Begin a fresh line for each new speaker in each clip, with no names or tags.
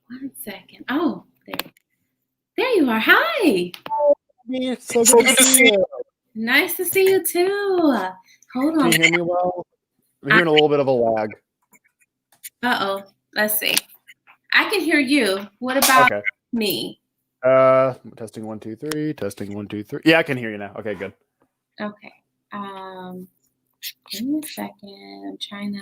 One second. Oh, there you are. Hi.
It's so good to see you.
Nice to see you too. Hold
Can
on.
you hear me well? I'm hearing a little bit of a lag.
Uh-oh. Let's see. I can hear you. What about
Okay.
me?
Testing 1, 2, 3. Testing 1, 2, 3. Yeah, I can hear you now. Okay, good.
Okay. Give me a second. I'm trying to.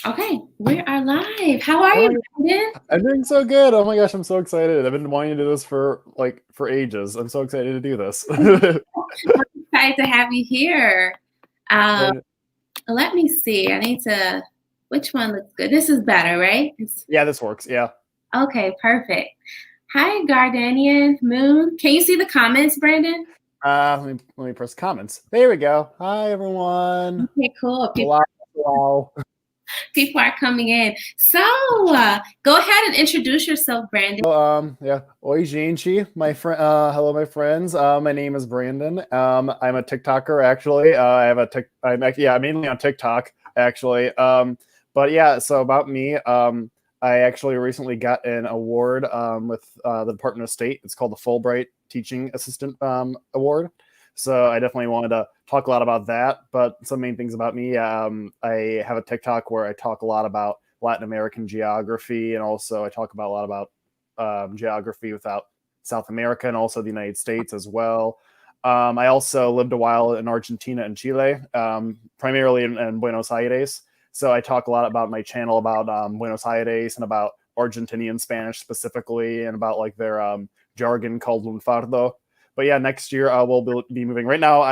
Okay, we are live. How are you, Brandon?
I'm doing so good. Oh my gosh, I'm so excited. I've been wanting to do this for ages. I'm so excited to do this.
I'm excited to have you here.
And
Let me see. I need to. Which one looks good? This is better, right?
yeah, this works. Yeah.
Okay, perfect. Hi, Gardanian Moon. Can you see the comments, Brandon?
Let me press comments. There we go. Hi everyone.
Okay, cool.
Wow.
People are coming in. So, go ahead and introduce yourself, Brandon.
Yeah. Oi, gente. My friend. Hello, my friends. My name is Brandon. I'm a TikToker actually. I have a tick. I'm mainly on TikTok actually. But yeah. So about me. I actually recently got an award with the Department of State. It's called the Fulbright Teaching Assistant Award. So I definitely wanted to talk a lot about that. But some main things about me. I have a TikTok where I talk a lot about Latin American geography, and also I talk about a lot about geography without South America and also the United States as well. I also lived a while in Argentina and Chile, primarily in Buenos Aires. So I talk a lot about my channel about Buenos Aires and about Argentinian Spanish specifically, and about like their jargon called lunfardo. But yeah, next year we'll be moving. Right now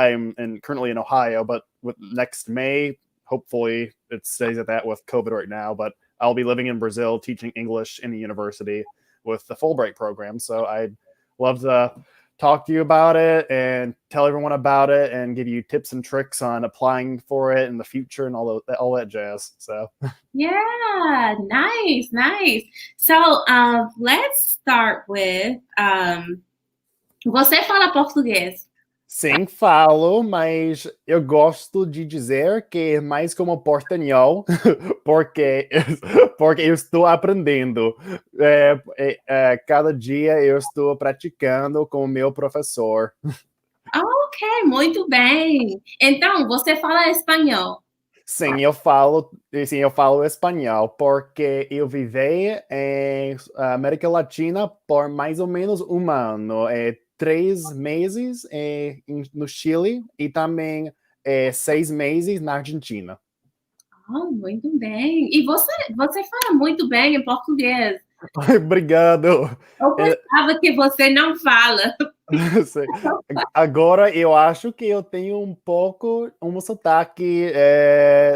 currently in Ohio, but with next May, hopefully it stays at that with COVID right now. But I'll be living in Brazil, teaching English in the university with the Fulbright program. So I'd love to talk to you about it and tell everyone about it and give you tips and tricks on applying for it in the future and all that jazz. So
Yeah, nice. So, let's start with você fala português?
sim, falo, mas eu gosto de dizer que é mais como portanhol, porque, porque eu estou aprendendo. Cada dia eu estou praticando com o meu professor.
Ok, muito bem. Então, você fala espanhol?
Sim, eu falo espanhol, porque eu vivi em América Latina por mais ou menos um ano. 3 meses no Chile e também 6 meses na Argentina.
Oh, muito bem. E você fala muito bem em português.
Obrigado.
Eu pensava que você não fala.
Agora eu acho que eu tenho um sotaque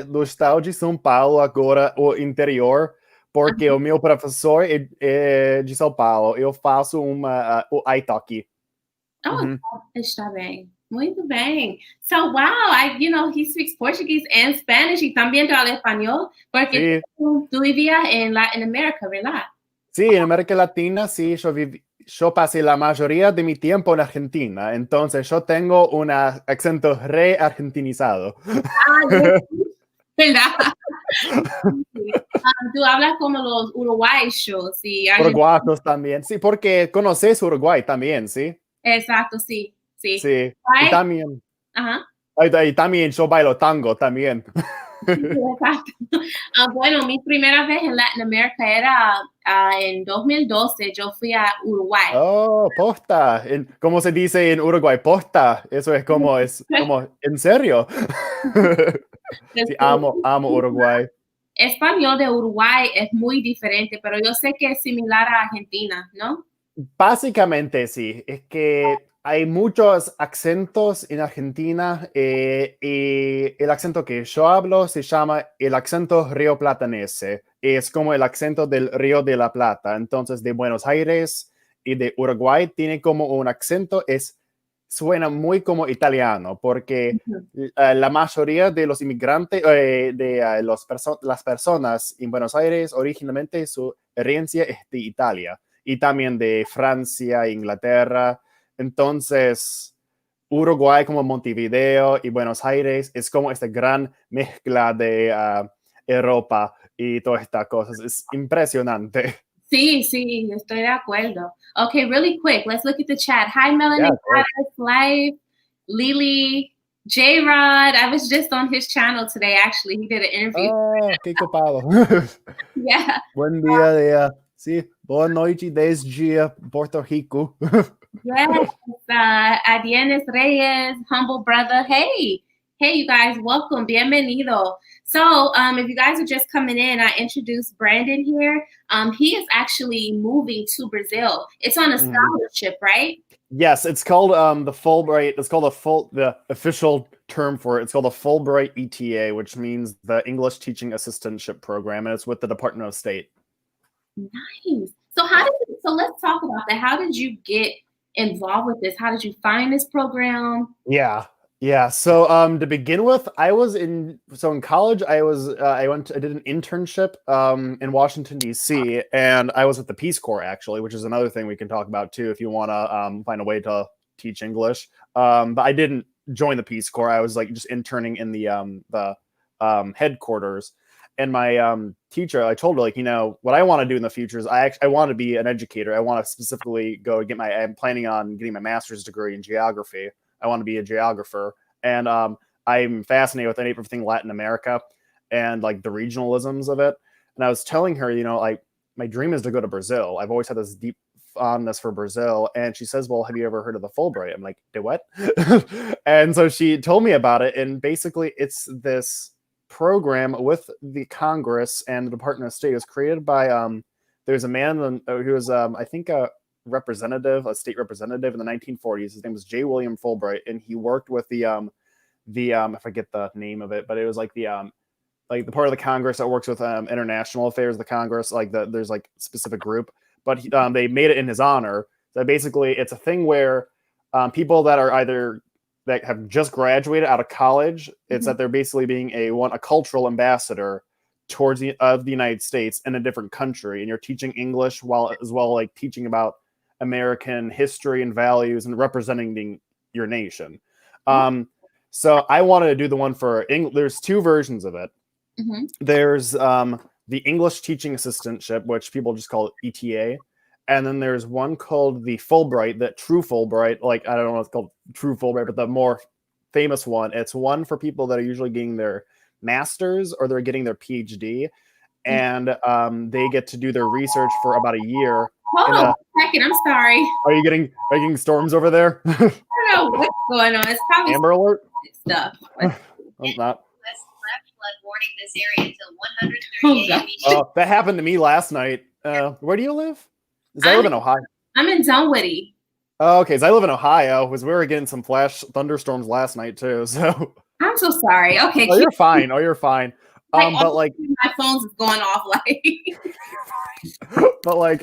do estado de São Paulo, agora o interior, porque o meu professor é de São Paulo. Eu faço o italki.
Oh, está bem. Muito bem. So, wow, he speaks Portuguese and Spanish y también habla español, porque
Sí,
tú vivías en Latin America, ¿verdad?
sí, en América Latina, sí, yo pasé la mayoría de mi tiempo en Argentina, entonces yo tengo un acento re-argentinizado.
¿Verdad? Tú hablas como los uruguayos y
Uruguayos también, sí, porque conoces Uruguay también, ¿sí?
Exacto, sí.
Sí, y
Ay,
también,
ajá.
y también yo bailo tango también.
Sí, exacto. Bueno, mi primera vez en Latin America era en 2012. Yo fui a Uruguay.
Oh, posta. ¿Cómo se dice en Uruguay? Posta. Eso es como, ¿en serio? Sí, amo Uruguay.
Español de Uruguay es muy diferente, pero yo sé que es similar a Argentina, ¿no?
Básicamente sí, es que hay muchos acentos en Argentina y el acento que yo hablo se llama el acento rioplatense. Es como el acento del Río de la Plata. Entonces, de Buenos Aires y de Uruguay tiene como un acento, suena muy como italiano, porque la mayoría de los inmigrantes, las personas en Buenos Aires, originalmente su herencia es de Italia y también de Francia, Inglaterra. Entonces, Uruguay como Montevideo y Buenos Aires es como esta gran mezcla de Europa y todas estas cosas. Es impresionante.
Sí, sí, estoy de acuerdo. Okay, really quick, let's look at the chat. Hi,
Yeah,
Melanie
of course.
Goddess, Life, Lily, J Rod. I was just on his channel today, actually. He did an interview.
Oh, qué copado.
Yeah.
Buen día, día. Sí, boa noite desde Puerto Rico.
Yes. Adienes Reyes, humble brother. Hey, hey, you guys, welcome. Bienvenido. So, if you guys are just coming in, I introduced Brandon here. He is actually moving to Brazil. It's on a
Mhm.
scholarship, right?
Yes, it's called the Fulbright. It's called the official term for it. It's called the Fulbright ETA, which means the English Teaching Assistantship Program, and it's with the Department of State.
Nice. So let's talk about that. How did you get involved with this? How did you find this program?
Yeah. So to begin with, in college I did an internship in Washington D.C. and I was with the Peace Corps actually, which is another thing we can talk about too if you want to find a way to teach English. But I didn't join the Peace Corps. I was like just interning in the headquarters. And my teacher, I told her, like, what I want to do in the future is I want to be an educator. I want to specifically I'm planning on getting my master's degree in geography. I want to be a geographer. And I'm fascinated with everything Latin America and like the regionalisms of it. And I was telling her, like my dream is to go to Brazil. I've always had this deep fondness for Brazil. And she says, well, have you ever heard of the Fulbright? I'm like, did what? And so she told me about it. And basically it's this program with the Congress and the Department of State. It was created by there's a man who was I think a state representative in the 1940s. His name was J. William Fulbright, and he worked with the I forget the name of it, but it was like the part of the Congress that works with international affairs of the Congress. There's like specific group, but they made it in his honor. So basically, it's a thing where people that are either that have just graduated out of college, it's that they're basically being a cultural ambassador towards the United States in a different country, and you're teaching English while as well like teaching about American history and values and representing your nation. So I wanted to do the one for English. There's two versions of it.
Mm-hmm.
There's the English Teaching Assistantship, which people just call ETA. And then there's one called the Fulbright, that true Fulbright. Like, I don't know what it's called, true Fulbright, but the more famous one. It's one for people that are usually getting their master's or they're getting their PhD. And they get to do their research for about a year.
Hold on a second. I'm sorry.
Are you getting storms over there?
I don't know what's going on. It's probably
Amber Alert
stuff.
It's not.
Flood warning this area until 138.
Oh, that happened to me last night. Where do you live? I live in Ohio.
I'm in Dunwoody.
Oh, okay. I live in Ohio. We were getting some flash thunderstorms last night too. So
I'm so sorry. Okay.
Oh, you're fine. You're fine. But like
my phone's going off like.
But like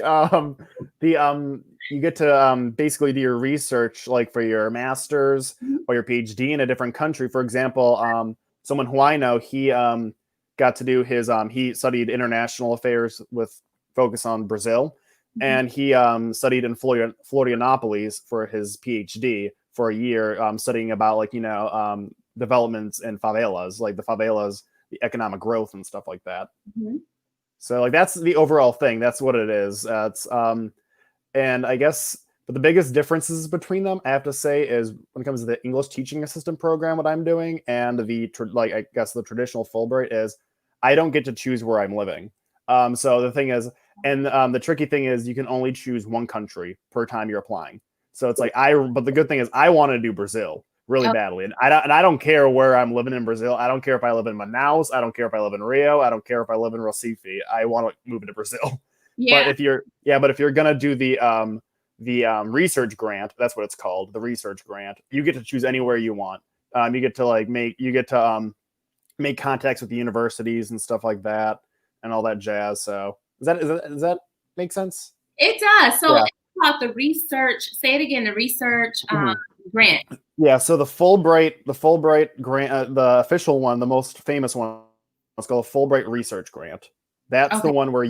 you get to basically do your research like for your master's or your PhD in a different country. For example, someone who I know, he got to do his he studied international affairs with focus on Brazil, and he studied in Florianopolis for his PhD for a year, studying about like developments in favelas, like the favelas, the economic growth and stuff like that. So like that's the overall thing. That's what it is. And I guess, but the biggest differences between them, I have to say, is when it comes to the English teaching assistant program, what I'm doing, and the I guess the traditional Fulbright is, I don't get to choose where I'm living. So the thing is, and the tricky thing is, you can only choose one country per time you're applying. So it's like but the good thing is, I want to do Brazil really badly, and I don't care where I'm living in Brazil. I don't care if I live in Manaus. I don't care if I live in Rio. I don't care if I live in Recife. I want to move into Brazil.
Yeah.
But if you're gonna do the research grant, that's what it's called, the research grant. You get to choose anywhere you want. You get to make contacts with the universities and stuff like that, and all that jazz. So does that make sense?
It does. So it's about the research. Say it again. The research grant.
Yeah. So the Fulbright grant, the official one, the most famous one, it's called a Fulbright Research Grant. That's the one where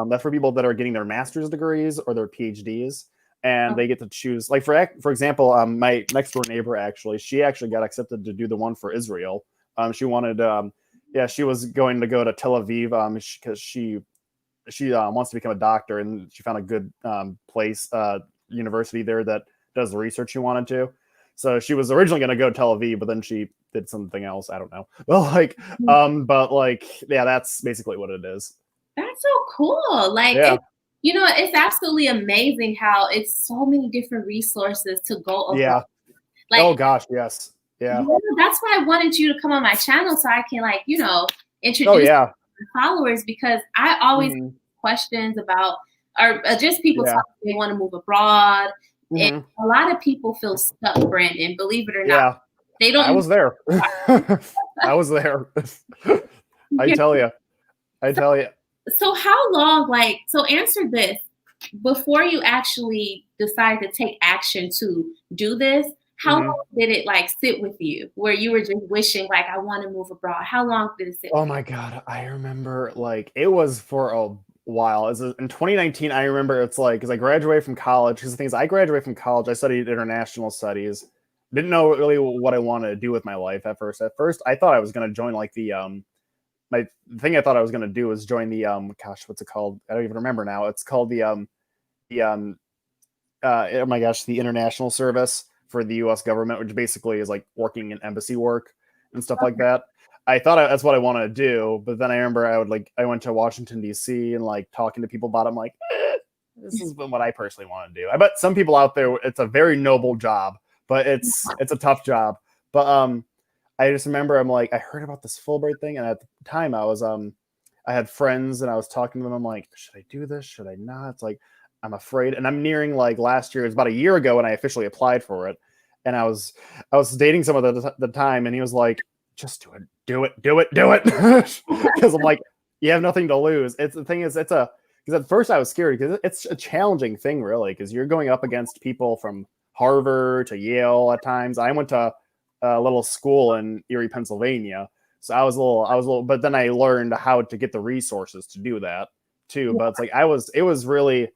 that's for people that are getting their master's degrees or their PhDs. and they get to choose. Like for example, my next door neighbor she actually got accepted to do the one for Israel. She wanted, she was going to go to Tel Aviv because she wants to become a doctor, and she found a good place, university there that does the research she wanted to. So she was originally going to go to Tel Aviv, but then she did something else. I don't know. Well, but that's basically what it is.
That's so cool. It's absolutely amazing how it's so many different resources to go over.
Yeah. Oh gosh, yes. Yeah.
That's why I wanted you to come on my channel so I can introduce followers, because I always have questions about, or just people talking, they want to move abroad. And a lot of people feel stuck, Brandon, believe it or not. They don't.
I was there. I was there. I tell you.
So how long, answer this. Before you actually decide to take action to do this, how long did it sit with you where you were just wishing I want to move abroad? How long did it sit?
Oh my God. I remember it was for a while. In 2019, I remember it's because I graduated from college. Because the thing is, I graduated from college. I studied international studies. Didn't know really what I wanted to do with my life at first. At first, I thought I was going to join the thing I thought I was going to do was join the what's it called? I don't even remember now. It's called the international service for the U.S. government, which basically is working in embassy work and stuff like that. I thought that's what I wanted to do, but then I remember I went to Washington D.C. and talking to people about it. I'm like, this is what I personally want to do. I bet some people out there, it's a very noble job, but it's a tough job. But I just remember I heard about this Fulbright thing, and at the time I was I had friends and I was talking to them. I'm like, should I do this? Should I not? It's I'm afraid, and I'm nearing last year. It was about a year ago when I officially applied for it, and I was dating someone at the time, and he was like, just do it, because I'm like, you have nothing to lose. The thing is, because at first I was scared because it's a challenging thing, really, because you're going up against people from Harvard to Yale at times. I went to a little school in Erie, Pennsylvania, so I was a little, but then I learned how to get the resources to do that too. But it's it was really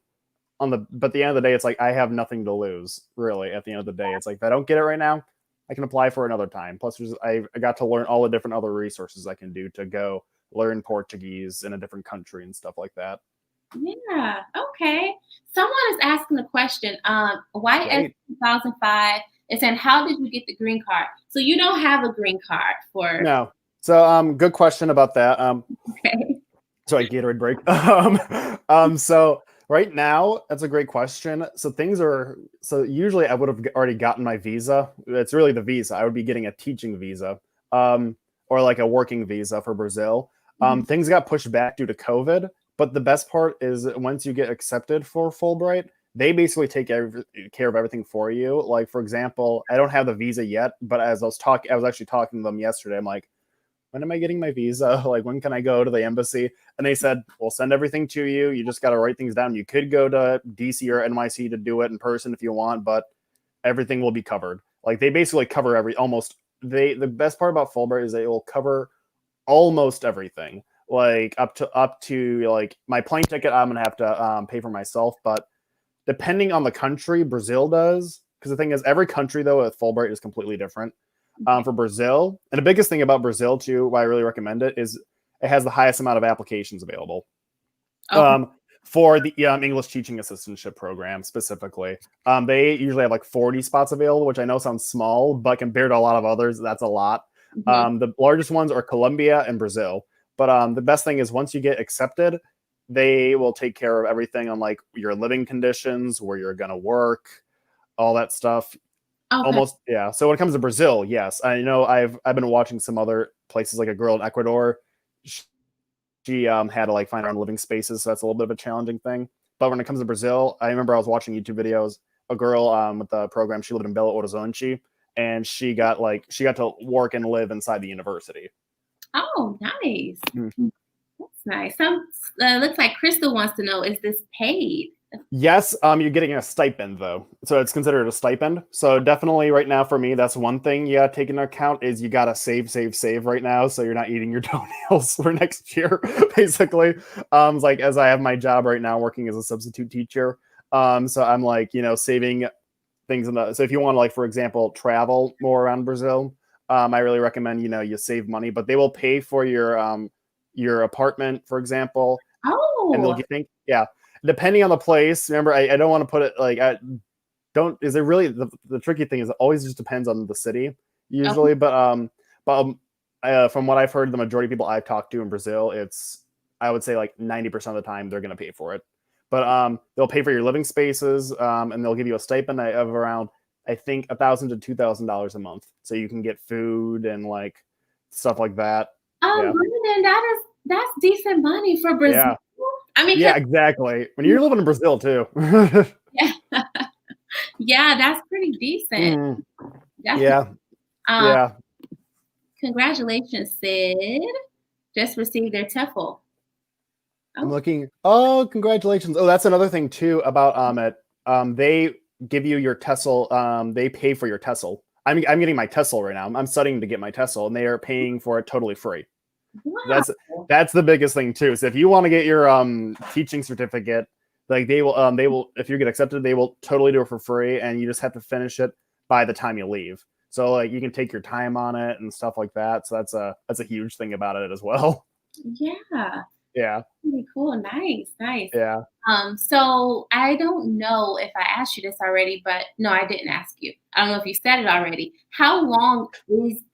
but at the end of the day, it's I have nothing to lose, really. At the end of the day, it's if I don't get it right now, I can apply for another time. Plus, I got to learn all the different other resources I can do to go learn Portuguese in a different country and stuff like that.
Yeah. Okay. Someone is asking a question. YS 2005 is saying, how did you get the green card? So you don't have a green card for
no. So good question about that.
Okay.
So I Gatorade break. So right now, that's a great question. So usually I would have already gotten my visa. It's really the visa. I would be getting a teaching visa, or a working visa for Brazil. Things got pushed back due to COVID. But the best part is once you get accepted for Fulbright, they basically take care of everything for you. For example, I don't have the visa yet, but as I was actually talking to them yesterday. I'm like, when am I getting my visa? When can I go to the embassy? And they said, we'll send everything to you. You just got to write things down. You could go to DC or NYC to do it in person if you want, but everything will be covered. They basically cover the best part about Fulbright is they will cover almost everything. Up to my plane ticket, I'm going to have to pay for myself. But depending on the country, Brazil does. Because the thing is, every country, though, with Fulbright is completely different. For Brazil, and the biggest thing about Brazil too, why I really recommend it, is it has the highest amount of applications available. For the English teaching assistantship program specifically. They usually have 40 spots available, which I know sounds small, but compared to a lot of others, that's a lot. The largest ones are Colombia and Brazil. But the best thing is once you get accepted, they will take care of everything on your living conditions, where you're going to work, all that stuff. Okay. Almost, yeah. So when it comes to Brazil, yes, I know I've been watching some other places, like a girl in Ecuador. She had to find her own living spaces, so that's a little bit of a challenging thing. But when it comes to Brazil, I remember I was watching YouTube videos. A girl with the program, she lived in Belo Horizonte, and she got to work and live inside the university.
Oh, nice. Mm-hmm. That's nice. Looks like Crystal wants to know: is this paid?
Yes, you're getting a stipend though, so it's considered a stipend. So definitely, right now for me, that's one thing you gotta take into account is you gotta save right now, so you're not eating your toenails for next year. Basically, as I have my job right now, working as a substitute teacher, So I'm like, saving things so if you want to, like, for example, travel more around Brazil, I really recommend, you save money, but they will pay for your apartment, for example, and they'll
Oh,
yeah, depending on the place. Remember, I don't want to put it like is it really the tricky thing is it always just depends on the city
okay.
usually, from what I've heard, the majority of people I've talked to in Brazil, I would say like 90% of the time they're going to pay for it. But they'll pay for your living spaces, and they'll give you a stipend of around, I think, $1,000 to $2,000 a month, so you can get food and like stuff like that. Yeah,
Brandon, that's decent money for Brazil.
yeah,
I mean,
yeah, exactly. When you're living in Brazil too.
yeah, yeah, that's pretty decent.
Mhm.
Definitely.
Yeah,
Um,
yeah.
Congratulations, Sid. Just received their TEFL.
I'm
Oh,
looking. Oh, congratulations! Oh, that's another thing too about they give you your TESOL. They pay for your TESOL. I'm getting my TESOL right now. I'm studying to get my TESOL, and they are paying for it totally free.
wow.
That's the biggest thing too. So if you want to get your teaching certificate, like they will if you get accepted, they will totally do it for free, and you just have to finish it by the time you leave. So like you can take your time on it and stuff like that. So that's a huge thing about it as well.
Yeah,
Yeah,
pretty cool. Nice, nice.
yeah.
So I don't know if I asked you this already, but no, I didn't ask you. I don't know if you said it already. How long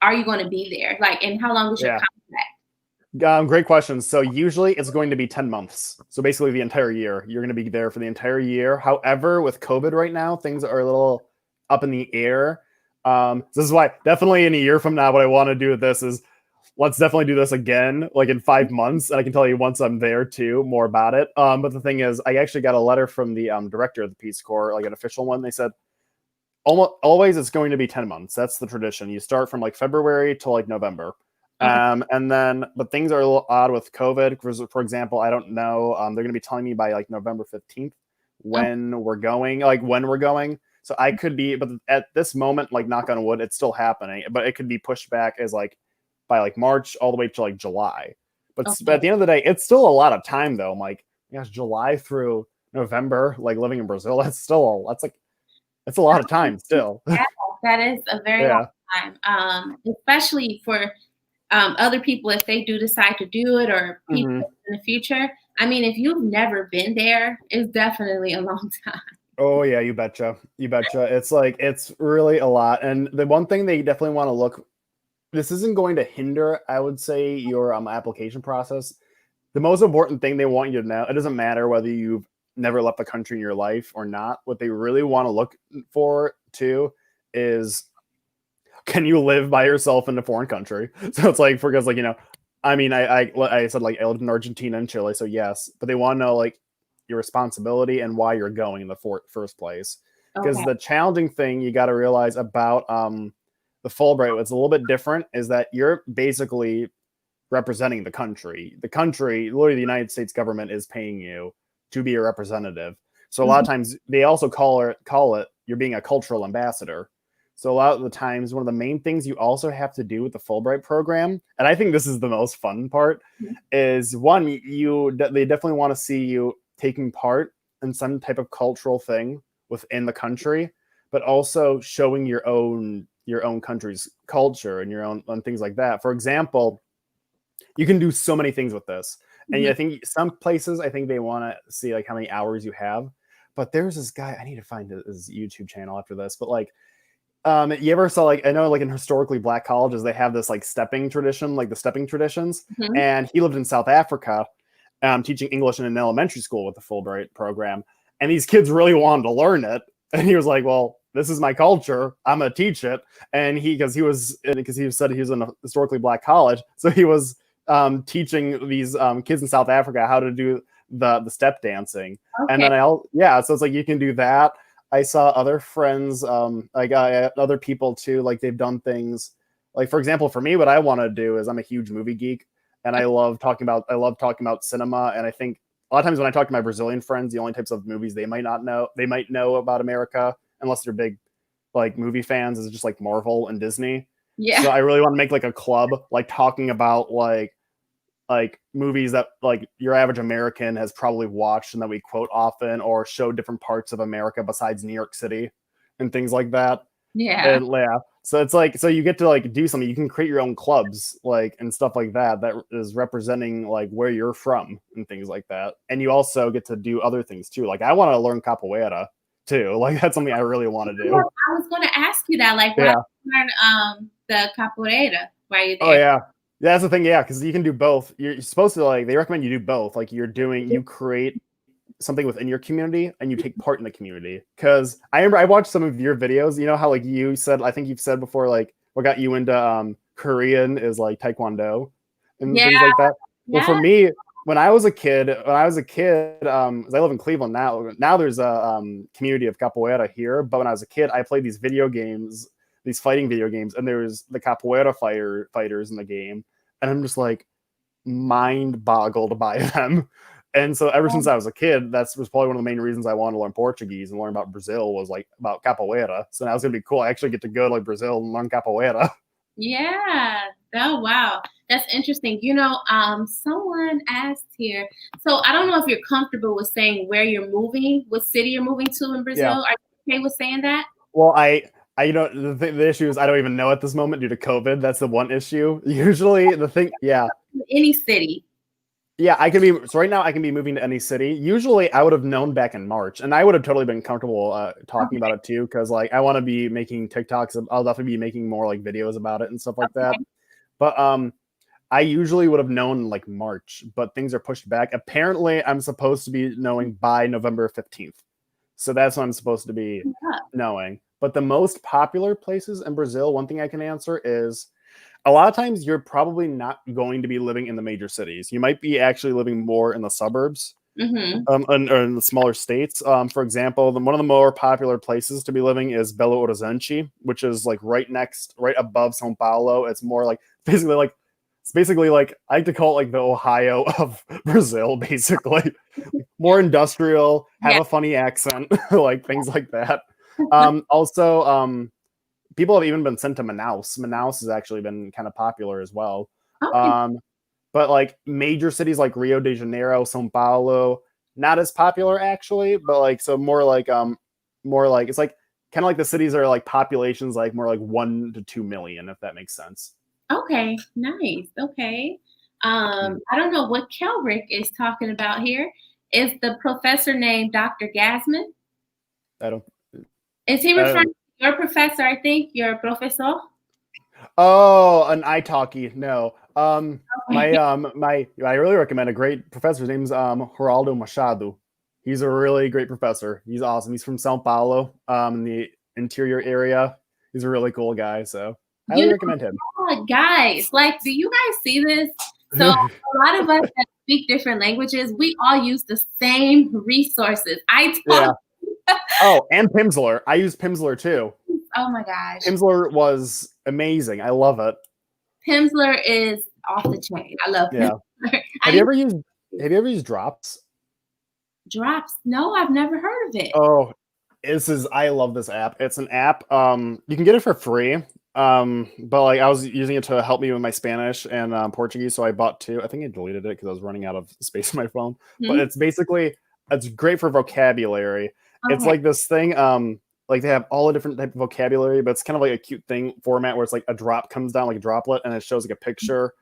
are you going to be there? Like, and how long is your
Yeah.
contract?
Great question. So usually it's going to be 10 months. So basically the entire year. You're going to be there for the entire year. However, with COVID right now, things are a little up in the air. So this is why definitely in a year from now, what I want to do with this is let's definitely do this again, like in 5 months. And I can tell you once I'm there too, more about it. But the thing is, I actually got a letter from the director of the Peace Corps, like an official one. They said, always it's going to be 10 months. That's the tradition. You start from like February to like November.
Okay.
And then, but things are a little odd with COVID. For example, I don't know. They're going to be telling me by like November 15th
Oh,
when we're going, So I could be, but at this moment, like knock on wood, it's still happening, but it could be pushed back as like by like March all the way to like July. But
okay.
at the end of the day, it's still a lot of time though. I'm like, gosh, July through November, like living in Brazil, that's a lot of time still.
Yeah, that is a very long
Yeah.
time, especially for other people if they do decide to do it or people
Hmm.
in the future. I mean, if you've never been there, it's definitely a long time.
Oh yeah, you betcha. You betcha. It's really a lot. And the one thing they definitely want to look, this isn't going to hinder, I would say, your application process. The most important thing they want you to know, it doesn't matter whether you've never left the country in your life or not. What they really want to look for too is, can you live by yourself in a foreign country? So it's like, because like, I mean, I said like I lived in Argentina and Chile, so yes, but they want to know like your responsibility and why you're going in the first place. Because
Okay.
the challenging thing you got to realize about the Fulbright, what's a little bit different is that you're basically representing the country. The country, literally the United States government, is paying you to be a representative. So a lot of times they also call it you're being a cultural ambassador. So a lot of the times, one of the main things you also have to do with the Fulbright program, and I think this is the most fun part, is one, they definitely want to see you taking part in some type of cultural thing within the country, but also showing your own country's culture and your own and things like that. For example, you can do so many things with this. And
Mhm.
I think some places, I think they want to see like how many hours you have. But there's this guy, I need to find his YouTube channel after this. But like, you ever saw like, I know like in historically black colleges, they have this like stepping tradition, like the stepping traditions.
Mhm.
And he lived in South Africa, teaching English in an elementary school with the Fulbright program. And these kids really wanted to learn it. And he was like, well, this is my culture. I'm going to teach it. And because he said he was in a historically black college. So he was teaching these kids in South Africa how to do the step dancing. And
Okay.
then so it's like you can do that. I saw other friends, other people too, like they've done things. Like for example, for me, what I want to do is I'm a huge movie geek, and I love talking about cinema. And I think a lot of times when I talk to my Brazilian friends, the only types of movies they might know about America, unless they're big like movie fans, is just like Marvel and Disney. So
Yeah.
I really want to make like a club, like talking about like like movies that like your average American has probably watched and that we quote often, or show different parts of America besides New York City and things like that.
Yeah.
And yeah, so it's like, so you get to like do something. You can create your own clubs, like, and stuff like that that is representing like where you're from and things like that. And you also get to do other things too. Like I want to learn capoeira too. Like that's something I really want to do.
I was going to ask you that, like, why learn the capoeira while you're there?
Oh yeah, that's the thing. Yeah, because you can do both. You're supposed to like, they recommend you do both. Like you create something within your community and you take part in the community. Because I remember I watched some of your videos. You know how like you said, I think you've said before, like what got you into Korean is like Taekwondo and things like that. Well, for me, when I was a kid, as I live in Cleveland now there's a community of capoeira here. But when I was a kid, I played these video games, these fighting video games, and there was the capoeira fighters in the game, and I'm just like mind boggled by them. And so ever since I was a kid, that was probably one of the main reasons I wanted to learn Portuguese and learn about Brazil, was like about capoeira. So now it's gonna be cool. I actually get to go to like Brazil and learn capoeira.
Yeah. Oh wow, that's interesting. You know, someone asked here. So I don't know if you're comfortable with saying where you're moving, what city you're moving to in Brazil.
Yeah.
Are you okay with saying that?
Well, you know, the issue is I don't even know at this moment due to COVID. That's the one issue. Usually the thing, yeah.
Any city.
Yeah, so right now I can be moving to any city. Usually I would have known back in March, and I would have totally been comfortable talking about it too, because like I want to be making TikToks. I'll definitely be making more like videos about it and stuff like that. But I usually would have known like March, but things are pushed back. Apparently I'm supposed to be knowing by November 15th. So that's what I'm supposed to be knowing. But the most popular places in Brazil, one thing I can answer is, a lot of times you're probably not going to be living in the major cities. You might be actually living more in the suburbs, or in the smaller states. For example, one of the more popular places to be living is Belo Horizonte, which is like right above São Paulo. It's more like it's basically like I like to call it like the Ohio of Brazil, basically. More industrial, have a funny accent, like things like that. Also, people have even been sent to Manaus. Manaus has actually been kind of popular as well. Okay. But like major cities like Rio de Janeiro, São Paulo, not as popular actually, but like so more like it's like kind of like the cities are like populations like more like 1 to 2 million, if that makes sense.
Okay, nice. Okay. I don't know what Kelrick is talking about here. Is the professor named Dr. Gasman?
I don't.
Is he referring to your professor? I think your professor.
Oh, an italki. No. I really recommend a great professor. His name's Geraldo Machado. He's a really great professor. He's awesome. He's from São Paulo, in the interior area. He's a really cool guy. So I highly recommend him.
Guys, like, do you guys see this? So a lot of us that speak different languages, we all use the same resources.
Oh, and Pimsleur. I use Pimsleur too.
Oh my gosh.
Pimsleur was amazing. I love it.
Pimsleur is off the chain. I love Pimsleur.
Have you ever used Drops?
Drops? No, I've never heard of it.
Oh, I love this app. It's an app. You can get it for free. But like I was using it to help me with my Spanish and Portuguese, so I bought 2. I think I deleted it because I was running out of space on my phone. But it's great for vocabulary. Okay. It's like this thing, like they have all the different type of vocabulary, but it's kind of like a cute thing format where it's like a drop comes down like a droplet and it shows like a picture.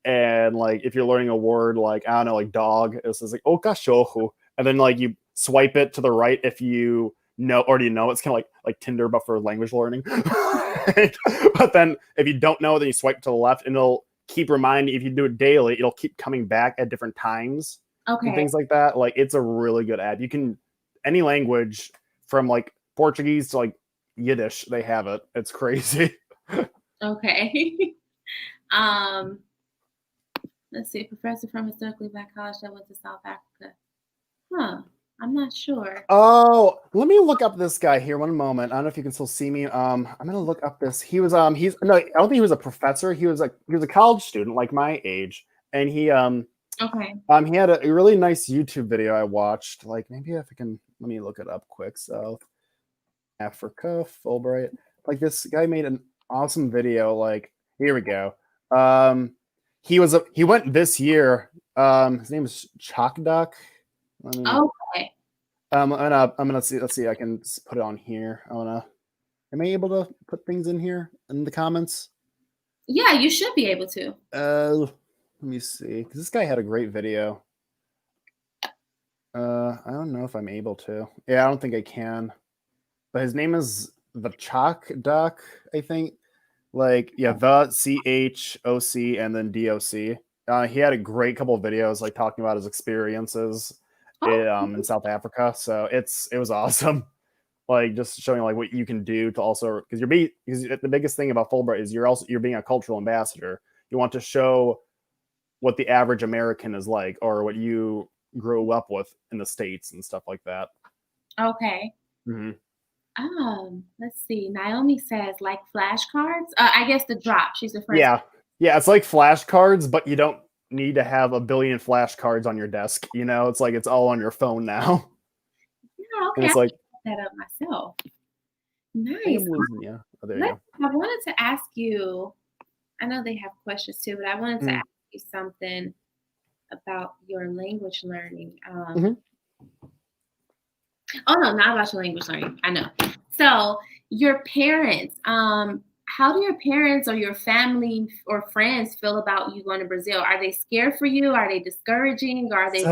And like if you're learning a word like, I don't know, like dog, it says like o cachorro, and then like you swipe it to the right if you already know. It's kind of like Tinder but for language learning. But then if you don't know, then you swipe to the left and it'll keep reminding. If you do it daily, it'll keep coming back at different times. Okay. And things like that. Like it's a really good app. You can any language from like Portuguese to like Yiddish, they have it. It's crazy.
Okay. Let's see, a professor from historically black college that went to South Africa. I'm not sure.
Oh, let me look up this guy here. One moment. I don't know if you can still see me. I'm gonna look up this. I don't think he was a professor. He was a college student like my age, and he he had a really nice YouTube video I watched. Like maybe if I can, let me look it up quick. So Africa, Fulbright. Like this guy made an awesome video. Like here we go. he went this year. His name is Chalk Duck.
Okay.
I'm gonna see. Let's see. I can put it on here. Am I able to put things in here in the comments?
Yeah, you should be able to.
Let me see. Because this guy had a great video. I don't know if I'm able to. Yeah, I don't think I can. But his name is the Chalk Duck, I think. Like, yeah, the CHOC and then DOC. He had a great couple of videos like talking about his experiences in South Africa. So it was awesome. Like just showing like what you can do to also because the biggest thing about Fulbright is you're being a cultural ambassador. You want to show what the average American is like or what you grew up with in the States and stuff like that.
Okay.
Mm-hmm.
Let's see. Naomi says like flashcards. I guess the drop. She's the first.
Yeah, it's like flashcards, but you don't need to have a billion flashcards on your desk. You know, it's like it's all on your phone now.
Yeah, okay.
And it's like
that up myself. Nice.
Yeah. Oh, there you go.
I wanted to ask you. I know they have questions too, but I wanted to ask you something about your language learning. Oh no, not about your language learning. I know. So your parents, how do your parents or your family or friends feel about you going to Brazil? Are they scared for you? Are they discouraging? Or are they?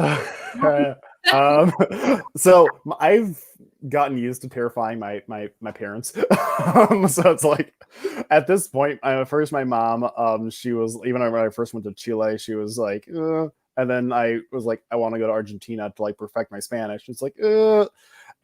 So I've gotten used to terrifying my parents. So it's like at this point, first my mom, she was even when I first went to Chile, she was like, and then I was like, I want to go to Argentina to like perfect my Spanish. It's like,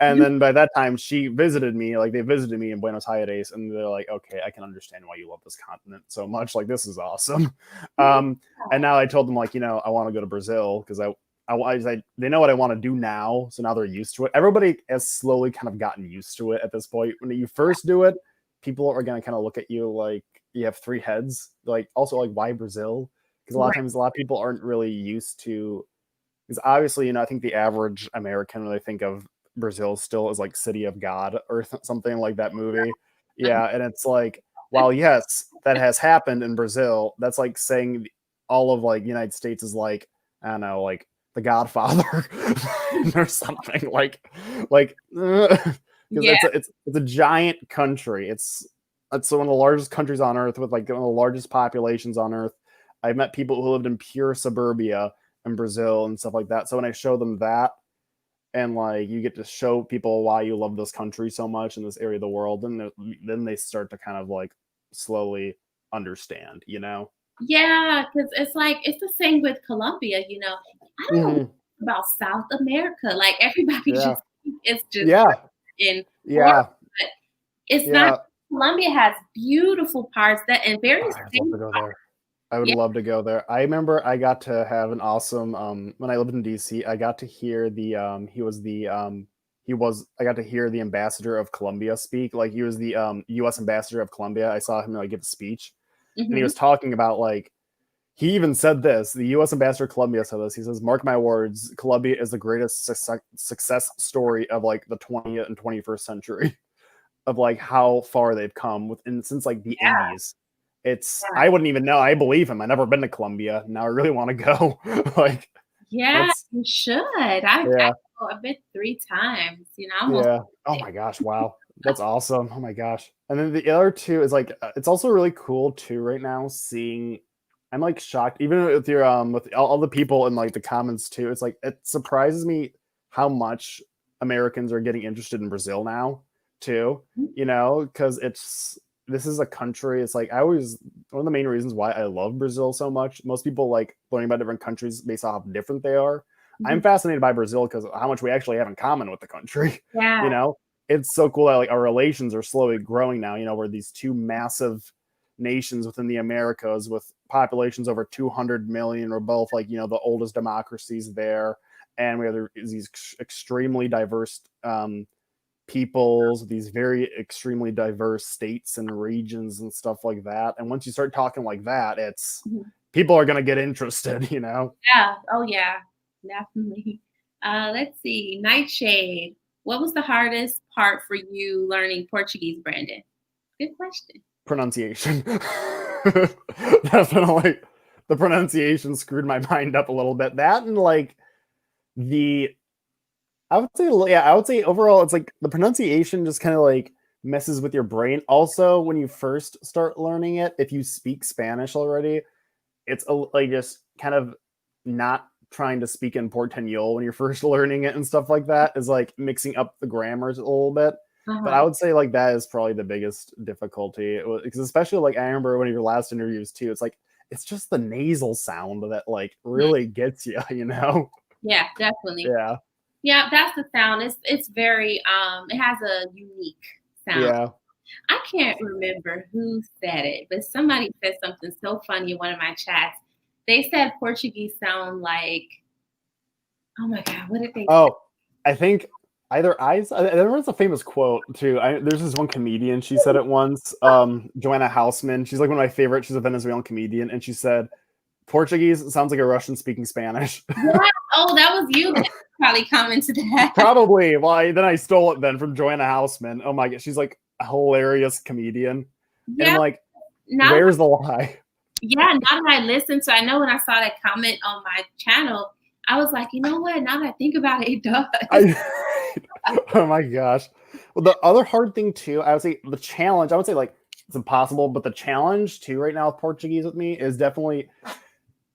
and then by that time she visited me, like they visited me in Buenos Aires, and they're like, okay, I can understand why you love this continent so much. Like this is awesome. And now I told them like, I want to go to Brazil because they know what I want to do now, so now they're used to it. Everybody has slowly kind of gotten used to it at this point. When you first do it, people are going to kind of look at you like you have three heads. Like also like why Brazil? Because a lot of times a lot of people aren't really used to. Because obviously, I think the average American when they think of Brazil still is like City of God or something like that movie. Yeah, and it's like, while yes, that has happened in Brazil, that's like saying all of like United States is like, I don't know, like The Godfather or something because it's a giant country. It's one of the largest countries on earth with like one of the largest populations on earth. I've met people who lived in pure suburbia in Brazil and stuff like that. So when I show them that, and like you get to show people why you love this country so much in this area of the world, then they start to kind of like slowly understand,
Yeah, because it's like it's the same with Colombia. I don't know about South America. Like everybody just it's just in Florida, but it's not. Colombia has beautiful parts and very
I would love to go there. I remember I got to have an awesome when I lived in DC, I got to hear I got to hear the ambassador of Colombia speak. Like he was the US ambassador of Colombia. I saw him like give a speech. And he was talking about like he even said this, the US ambassador of Colombia said this. He says, "Mark my words, Colombia is the greatest success story of like the 20th and 21st century of like how far they've come since like the 80s." I wouldn't even know. I believe him. I've never been to Colombia. Now I really want to go. Like,
you should. I've been 3 times.
Oh my gosh! Wow, that's awesome. Oh my gosh! And then the other two is like it's also really cool too. Right now, seeing, I'm like shocked. Even with your with all the people in like the comments too. It's like it surprises me how much Americans are getting interested in Brazil now too. Because this is a country. It's like one of the main reasons why I love Brazil so much. Most people like learning about different countries based on how different they are. I'm fascinated by Brazil because how much we actually have in common with the country.
Yeah.
It's so cool that like our relations are slowly growing now. We're these two massive nations within the Americas with populations over 200 million. We're both like, the oldest democracies there. And we have these extremely diverse peoples, these very extremely diverse states and regions and stuff like that. And once you start talking like that, people are going to get interested,
Yeah. Oh yeah, definitely. Let's see. Nightshade. What was the hardest part for you learning Portuguese, Brandon? Good question.
Pronunciation. Definitely. the pronunciation screwed my mind up a little bit. That and like I would say overall, it's like the pronunciation just kind of like messes with your brain. Also, when you first start learning it, if you speak Spanish already, it's like just kind of not trying to speak in Portuñol when you're first learning it and stuff like that is like mixing up the grammars a little bit. But I would say like that is probably the biggest difficulty because especially like I remember one of your last interviews too. It's like it's just the nasal sound that like really gets you, you know?
Yeah, definitely.
Yeah.
Yeah, that's the sound. It's very it has a unique sound.
Yeah.
I can't remember who said it, but somebody said something so funny in one of my chats. They said Portuguese sound like, oh my God, what did they say?
Oh, I think either eyes. There was a famous quote too. There's this one comedian. She said it once. Joanna Hausman. She's like one of my favorites. She's a Venezuelan comedian, and she said, "Portuguese sounds like a Russian speaking Spanish."
Yeah. Oh, that was you that probably commented that.
Probably. Well, then I stole it then from Joanna Hausman. Oh my God, she's like a hilarious comedian.
Yeah.
And I'm like, where's the lie?
Yeah, now that I listen to, I know when I saw that comment on my channel, I was like, you know what? Now that I think about it, it does.
Oh my gosh. Well, the other hard thing too, I would say the challenge, I would say like it's impossible, but the challenge too right now with Portuguese with me is definitely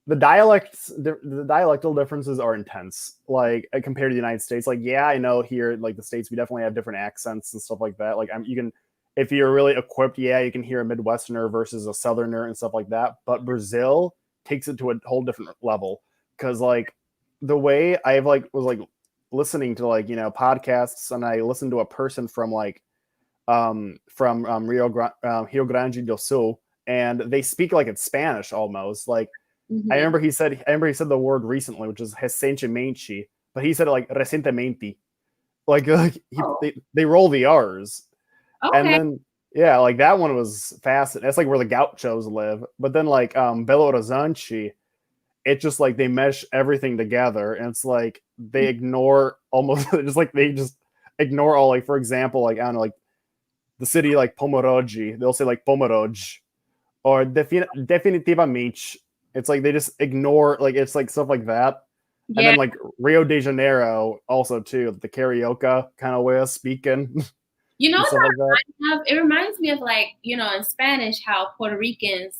the dialectal differences are intense. Like compared to the United States, like, yeah, I know here, like the States, we definitely have different accents and stuff like that. Like you can, if you're really equipped, yeah, you can hear a Midwesterner versus a Southerner and stuff like that. But Brazil takes it to a whole different level. Cause like the way I've like was like listening to like, you know, podcasts and I listened to a person from like Rio Grande do Sul and they speak like it's Spanish almost. Like I remember he said the word recently, which is recentemente, but he said it like recientemente. Like they roll the R's.
Okay.
And then yeah, like that one was fascinating. That's like where the Gauchos live. But then like Belo Horizonte, it just like they mesh everything together and it's like they ignore almost just like they just ignore all, like for example, like I don't know, like the city like Pomorogi, they'll say like Pomoroj or definitivamente. It's like they just ignore, like it's like stuff like that. Yeah. And then like Rio de Janeiro also too, the carioca kind of way of speaking.
You know what it reminds me of, like, you know, in Spanish how Puerto Ricans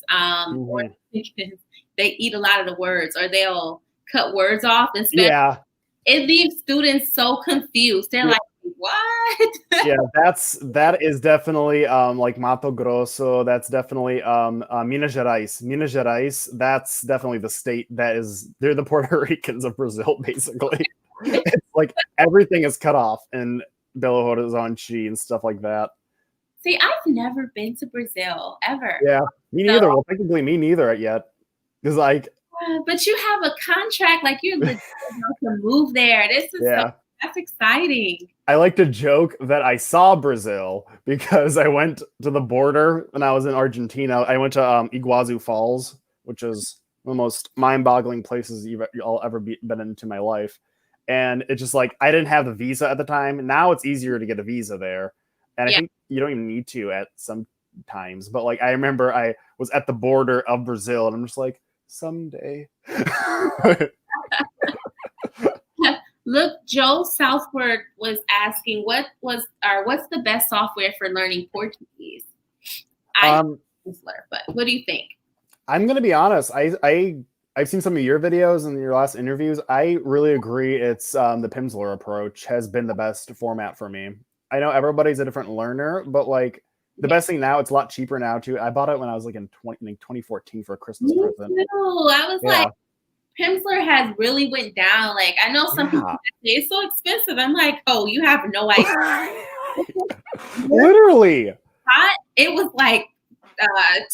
they eat a lot of the words or they'll cut words off in Spanish.
Yeah.
It leaves students so confused. They're like, what?
Yeah, that is definitely like Mato Grosso. That's definitely Minas Gerais. Minas Gerais, that's definitely the state that is, they're the Puerto Ricans of Brazil, basically. It's like everything is cut off in Belo Horizonte and stuff like that.
See, I've never been to Brazil ever.
Yeah, me neither. Well, technically me neither yet. Because like,
but you have a contract, like you're legit to move there. This is that's exciting. I
like to joke that I saw Brazil because I went to the border when I was in Argentina. I went to Iguazu Falls, which is one of the most mind-boggling places I'll ever been into my life. And it's just like, I didn't have the visa at the time. Now it's easier to get a visa there. And I think you don't even need to at some times. But like, I remember I was at the border of Brazil and I'm just like, someday.
Look, Joe Southward was asking what's the best software for learning Portuguese? But what do you think? I'm
gonna be honest. I've seen some of your videos and your last interviews. I really agree. It's the Pimsleur approach has been the best format for me. I know everybody's a different learner, but like the best thing now, it's a lot cheaper now too. I bought it when I was like in 2014 for a Christmas present.
I was like, Pimsleur has really went down. Like I know some people say it's so expensive. I'm like, oh, you have no idea.
Literally.
It was like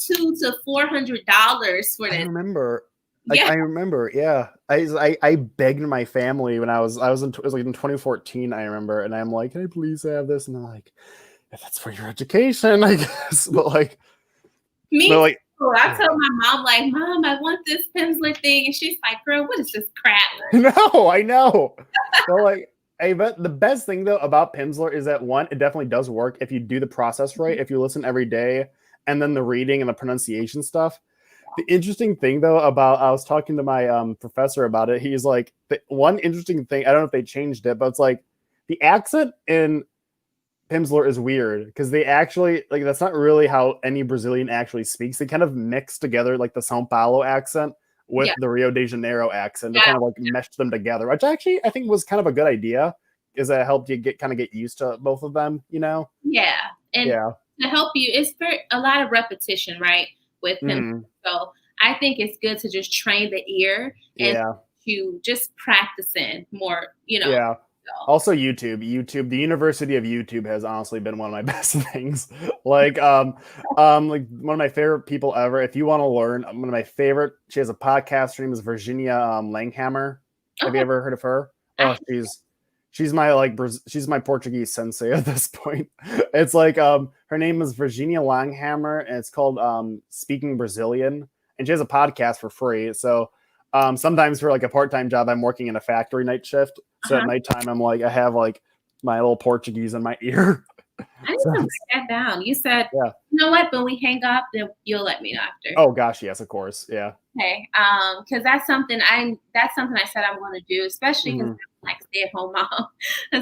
$200 to $400 for this.
I remember. I remember. Yeah. I begged my family when it was like in 2014. I remember, and I'm like, can I please have this? And they're like, if that's for your education, I guess. But like,
me too. Like, I tell my mom, like, Mom, I want this Pimsleur thing, and she's like, girl, what is this crap?
No, I know. So like, I bet the best thing though about Pimsleur is that one, it definitely does work if you do the process right. If you listen every day, and then the reading and the pronunciation stuff. The interesting thing though about I was talking to my professor about it. He's like, the one interesting thing, I don't know if they changed it, but it's like the accent in Pimsleur is weird because they actually like that's not really how any Brazilian actually speaks. They kind of mix together like the São Paulo accent with the Rio de Janeiro accent to kind of like mesh them together, which actually I think was kind of a good idea because it helped you get used to both of them, you know?
Yeah. And to help you, it's a lot of repetition, right? With him. So I think it's good to just train the ear and to just practicing more, you know.
Yeah. Also YouTube, the University of YouTube has honestly been one of my best things. Like like one of my favorite people ever. If you want to learn, one of my favorite, she has a podcast. Her name is Virginia Langhammer. Have you ever heard of her? Oh, she's my she's my Portuguese sensei at this point. It's like her name is Virginia Langhammer and it's called Speaking Brazilian, and she has a podcast for free. So sometimes for like a part-time job, I'm working in a factory night shift. So at nighttime, I'm like, I have like my little Portuguese in my ear.
I need to write that down. You said, you know what? When we hang up, then you'll let me know after.
Oh gosh, yes, of course, yeah.
Okay, because that's something I said I'm going to do, especially because I'm like stay-at-home mom.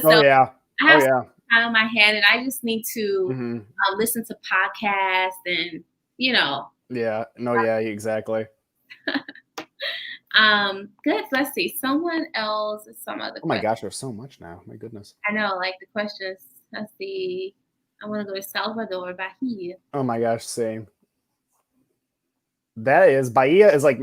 So I have some time on my hand, and I just need to listen to podcasts and you know.
Yeah. No. Yeah. Exactly.
Good. Let's see. Someone else. Some other.
Oh my gosh, there's so much now. My goodness.
I know. Like the questions. Let's see. I want to go to Salvador, Bahia.
Oh my gosh, same. Bahia is like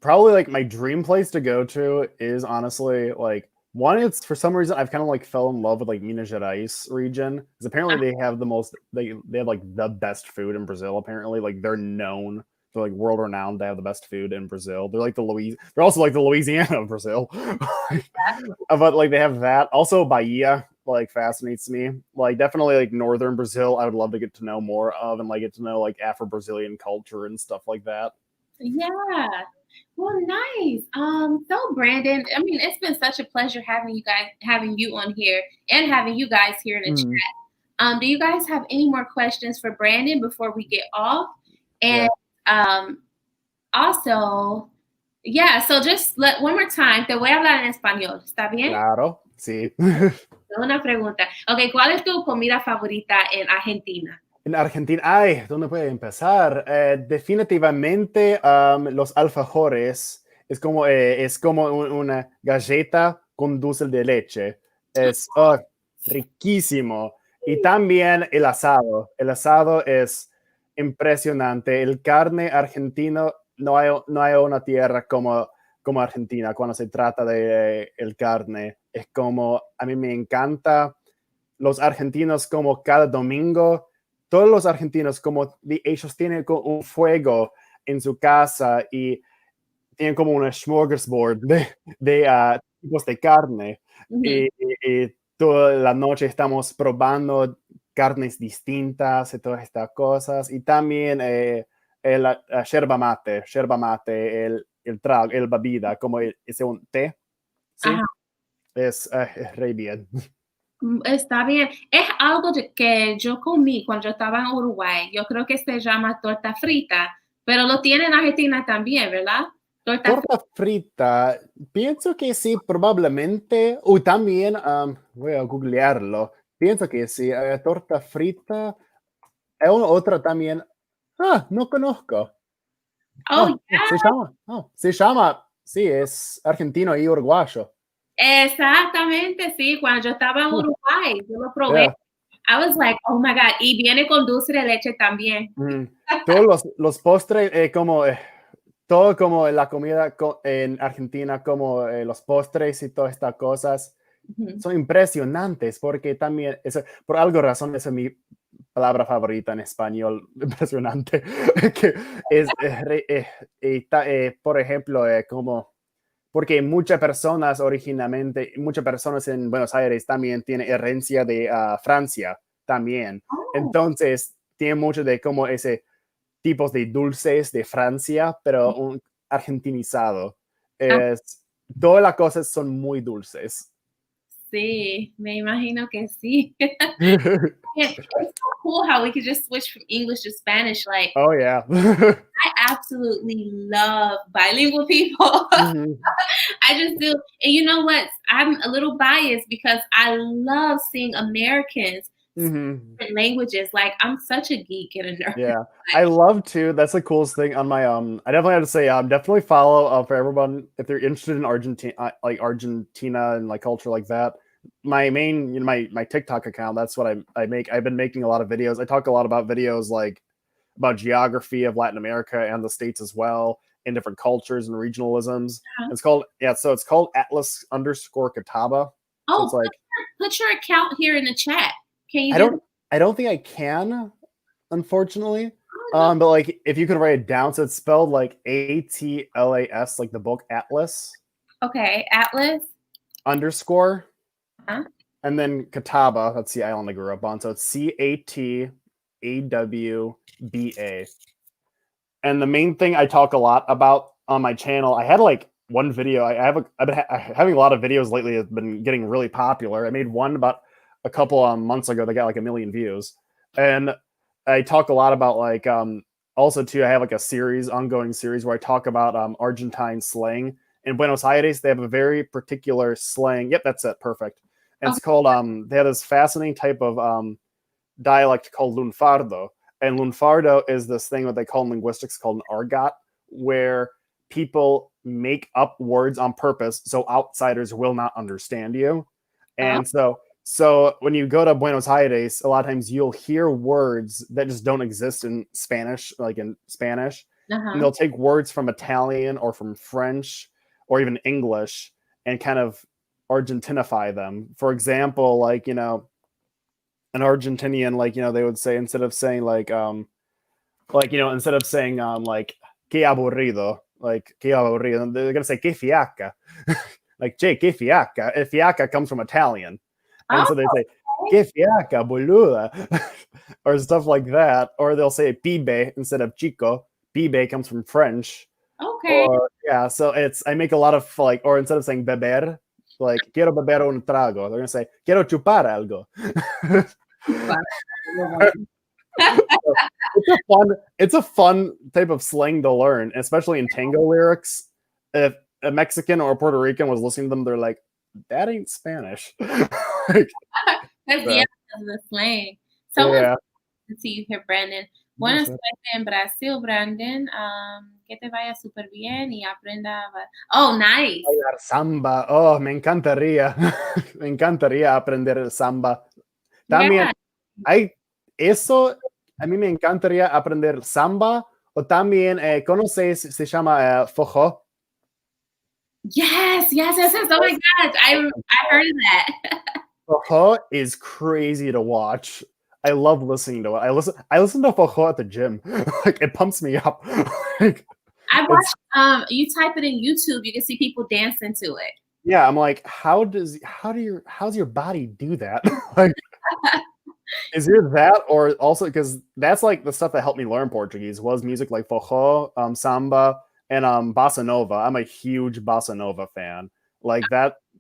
probably like my dream place to go to. Is honestly like one. It's for some reason I've kind of like fell in love with like Minas Gerais region because apparently they have the most they have like the best food in Brazil. Apparently, like they're known. They're like world renowned. They have the best food in Brazil. They're like they're also like the Louisiana of Brazil. But like they have that. Also Bahia like fascinates me. Like definitely like northern Brazil. I would love to get to know more of and like get to know like Afro-Brazilian culture and stuff like that.
Yeah. Well, nice. So Brandon, I mean, it's been such a pleasure having you on here and having you guys here in the chat. Do you guys have any more questions for Brandon before we get off? And also, so just one more time, te voy a hablar en español, ¿está bien?
Claro, sí.
Una pregunta. Ok, ¿cuál es tu comida favorita en Argentina?
En Argentina, ¿dónde puede empezar? Definitivamente los alfajores es como una galleta con dulce de leche. Es riquísimo. Y también el asado. El asado es impresionante. El carne argentino, no hay una tierra como Argentina cuando se trata de el carne. Es como, a mí me encanta los argentinos como cada domingo, todos los argentinos como ellos tienen un fuego en su casa y tienen como un smorgasbord de tipos de carne y toda la noche estamos probando carnes distintas y todas estas cosas. Y también el yerba mate, el trago, el bebida, como ese un té. ¿Sí? Es re bien.
Está bien. Es algo que yo comí cuando yo estaba en Uruguay. Yo creo que se llama torta frita, pero lo tienen en Argentina también, ¿verdad?
Torta frita, pienso que sí, probablemente. O también, voy a googlearlo. Pienso que sí, torta frita. Hay una otra también. No conozco. Se llama, sí, es argentino y uruguayo.
Exactamente, sí. Cuando yo estaba en Uruguay, yo lo probé. I was like, oh my God. Y viene con dulce de leche también.
Todos los postres, todo como la comida en Argentina, como los postres y todas estas cosas, son impresionantes porque también, por algo razón, esa es mi palabra favorita en español, impresionante, que por ejemplo, porque muchas personas en Buenos Aires también tienen herencia de Francia también. Entonces, tiene mucho de como ese tipos de dulces de Francia, pero un argentinizado. Todas las cosas son muy dulces.
Sí, me imagino que sí. It's so cool how we could just switch from English to Spanish. Like,
oh yeah.
I absolutely love bilingual people.
Mhm.
I just do. And you know what? I'm a little biased because I love seeing Americans speak
Mhm.
different languages. Like, I'm such a geek and a nerd.
Yeah, I love to. That's the coolest thing on my I definitely have to say definitely follow for everyone if they're interested in Argentina, like Argentina and like culture like that. My main, my TikTok account. That's what I make. I've been making a lot of videos. I talk a lot about videos like about geography of Latin America and the States as well, in different cultures and regionalisms.
Uh-huh.
It's called so it's called Atlas_Catawba. So it's
Oh,
like
put your account here in the chat. Can you
I
do
don't think I can, unfortunately.
that?
But like if you could write it down, so it's spelled like ATLAS, like the book Atlas
Okay, Atlas.
underscore,
Huh?
and then Catawba. That's the island I grew up on. So it's CATAWBA. And the main thing I talk a lot about on my channel, I had like one video. I've been having a lot of videos lately. Have been getting really popular. I made one about a couple months ago that got like 1 million views, and I talk a lot about like also too. I have like a ongoing series where I talk about Argentine slang. In Buenos Aires, they have a very particular slang. Yep, that's it. Perfect. And it's
Okay.
called they have this fascinating type of dialect called lunfardo. And lunfardo is this thing what they call in linguistics called an argot, where people make up words on purpose so outsiders will not understand you.
Oh,
And so when you go to Buenos Aires, a lot of times you'll hear words that just don't exist in Spanish, like in Spanish. And
uh-huh.
they'll take words from Italian or from French or even English and kind of Argentinify them. For example, like, an Argentinian, like, they would say instead of saying instead of saying like que aburrido, like que aburrido, they're gonna say que fiaca. Like che, que fiaca. Fiaca comes from Italian. And
Oh,
so they say
okay.
que fiaca, boluda. Or stuff like that. Or they'll say pibe instead of chico. Pibe comes from French.
Okay.
Or yeah, so I make a lot of like, or instead of saying beber, like quiero beber un trago, they're gonna say quiero chupar algo. So it's a fun type of slang to learn, especially in tango lyrics. If a Mexican or a Puerto Rican was listening to them, they're like, "That ain't Spanish." Like,
That's
so,
the slang. Someone
yeah.
to see you here, Brandon.
No
Buena
sweat.
suerte en Brasil, Brandon. Que te vaya súper bien y aprenda. Oh, nice.
Bailar samba. Oh, me encantaría. Me encantaría aprender el samba. También,
Yeah.
eso, a mí me encantaría aprender samba. O también, ¿conoces? Se llama fojo.
Yes, yes, yes, yes. Oh my gosh. I heard of that.
Fojo is crazy to watch. I love listening to it. I listen to Fojo at the gym. Like it pumps me up. Like,
I
it's
watched you type it in YouTube, you can see people dancing to it.
yeah, I'm like, how's your body do that? Like is it that or also because that's like the stuff that helped me learn Portuguese was music like Fojo, samba, and bossa nova. I'm a huge bossa nova fan. Like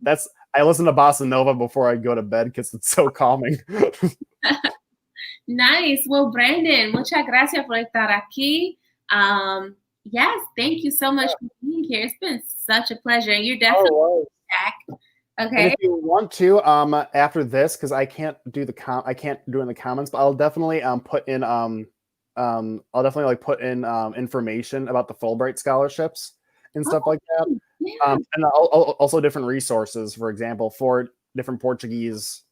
that's I listen to bossa nova before I go to bed because it's so calming.
Nice. Well, Brandon, muchas gracias por estar aquí. Yes, thank you so much for being here. It's been such a pleasure. And you're definitely
Oh,
back.
and
Okay.
if you want to, after this, because I can't do it in the comments, but I'll definitely put in information about the Fulbright scholarships and stuff like that.
Yeah.
And also different resources, for example, for different Portuguese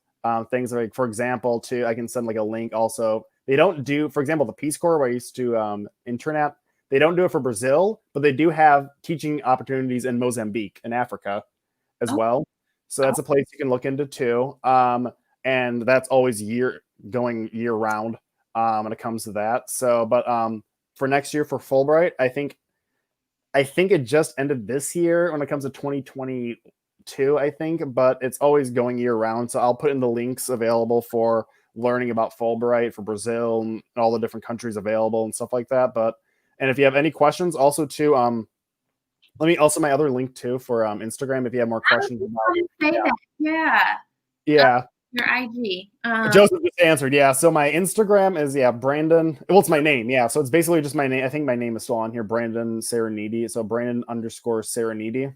things. Like for example, I can send like a link. Also, they don't do, for example, the Peace Corps where I used to intern at. They don't do it for Brazil, but they do have teaching opportunities in Mozambique in Africa as
Oh,
well. So that's a place you can look into too. And that's always going year round when it comes to that. So, but for next year for Fulbright, I think it just ended this year when it comes to 2022, I think, but it's always going year round. So I'll put in the links available for learning about Fulbright for Brazil and all the different countries available and stuff like that. And if you have any questions, also too, let me also my other link too for Instagram if you have more
I was
questions
just
about
going to say that. Yeah.
yeah.
Your IG.
Joseph just answered. Yeah. So my Instagram is Brandon. Well, it's my name. Yeah. So it's basically just my name. I think my name is still on here. Brandon Serenity. So Brandon_Serenity.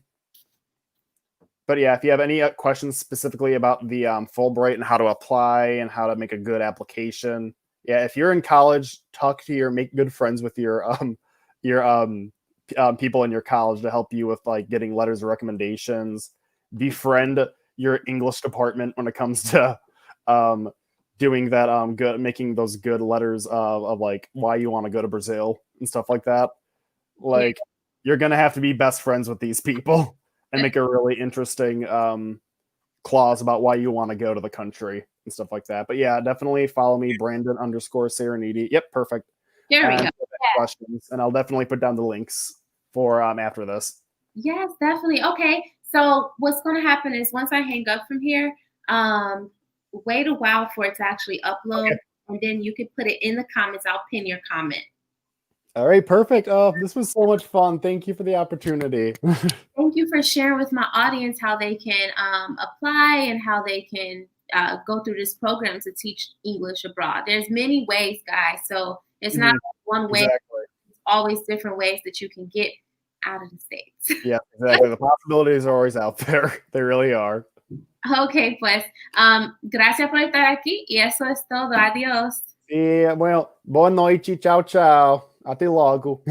But yeah, if you have any questions specifically about the Fulbright and how to apply and how to make a good application, if you're in college, make good friends with your people in your college to help you with like getting letters of recommendations. Befriend your English department when it comes to doing that making those good letters of like why you want to go to Brazil and stuff like that. Like you're gonna have to be best friends with these people and make a really interesting clause about why you want to go to the country and stuff like that. But yeah, definitely follow me, Brandon_Serenity. Yep, perfect.
There we go.
Questions, and I'll definitely put down the links for after this.
Yes, definitely. Okay, so what's going to happen is once I hang up from here, wait a while for it to actually upload, and then you can put it in the comments. I'll pin your comment.
All right, perfect. Oh, this was so much fun. Thank you for the opportunity.
Thank you for sharing with my audience how they can apply and how they can go through this program to teach English abroad. There's many ways, guys. So it's not one way.
Exactly.
It's always different ways that you can get out of the States.
Yeah, exactly. The possibilities are always out there. They really are.
Ok, pues, gracias por estar aquí y eso es todo. Adiós.
E, bueno, boa noite. Tchau, tchau. Até logo.